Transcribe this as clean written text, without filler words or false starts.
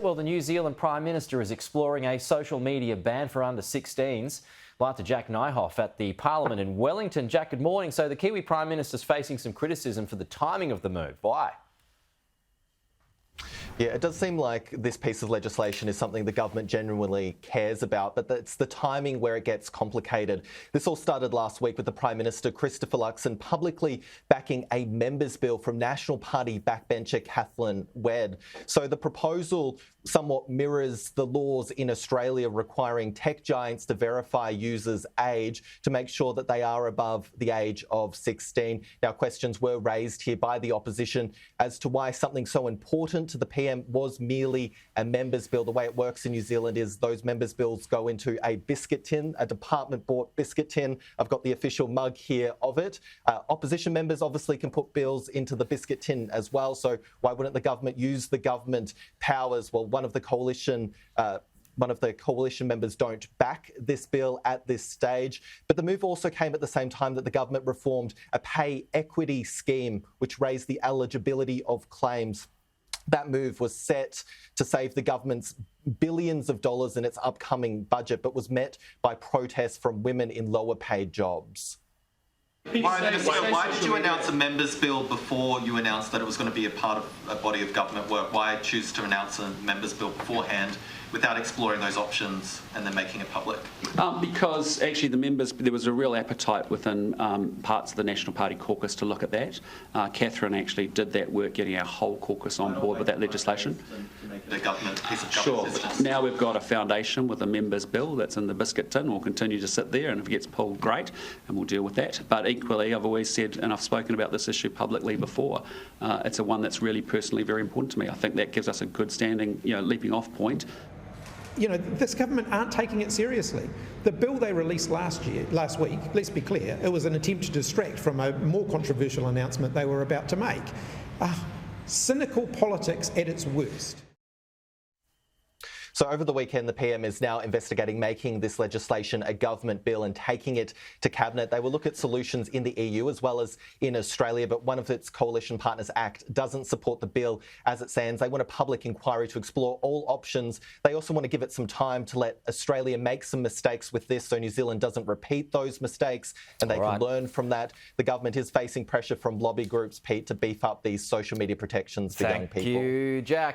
Well, the New Zealand Prime Minister is exploring a social media ban for under-16s. Live to Jack Nyhof at the Parliament in Wellington. Jack, good morning. So the Kiwi Prime Minister's facing some criticism for the timing of the move. Why? Yeah, it does seem like this piece of legislation is something the government genuinely cares about, but it's the timing where it gets complicated. This all started last week with the Prime Minister, Christopher Luxon, publicly backing a members' bill from National Party backbencher Kathleen Wedd. So the proposal somewhat mirrors the laws in Australia requiring tech giants to verify users' age to make sure that they are above the age of 16. Now, questions were raised here by the opposition as to why something so important to the PM was merely a members' bill. The way it works in New Zealand is those members' bills go into a biscuit tin, a department-bought biscuit tin. I've got the official mug here of it. Opposition members obviously can put bills into the biscuit tin as well, so why wouldn't the government use the government powers? Well, one of the coalition members don't back this bill at this stage. But the move also came at the same time that the government reformed a pay equity scheme, which raised the eligibility of claims. That move was set to save the government's billions of dollars in its upcoming budget, but was met by protests from women in lower paid jobs. Why did you announce a members' bill before you announced that it was going to be a part of a body of government work? Why choose to announce a members' bill beforehand without exploring those options and then making it public? Because actually there was a real appetite within parts of the National Party caucus to look at that. Catherine actually did that work, getting our whole caucus on board with that legislation. The government piece of government Sure. system. Now we've got a foundation with a members' bill that's in the biscuit tin. We'll continue to sit there, and if it gets pulled, great, and we'll deal with that. But equally, I've always said, and I've spoken about this issue publicly before, it's a one that's really personally very important to me. I think that gives us a good standing, leaping off point. This government aren't taking it seriously. The bill they released last week, let's be clear, it was an attempt to distract from a more controversial announcement they were about to make. Cynical politics at its worst. So over the weekend, the PM is now investigating making this legislation a government bill and taking it to Cabinet. They will look at solutions in the EU as well as in Australia, but one of its coalition partners, ACT, doesn't support the bill as it stands. They want a public inquiry to explore all options. They also want to give it some time to let Australia make some mistakes with this so New Zealand doesn't repeat those mistakes and they can learn from that. The government is facing pressure from lobby groups, Pete, to beef up these social media protections for young people. Thank you, Jack.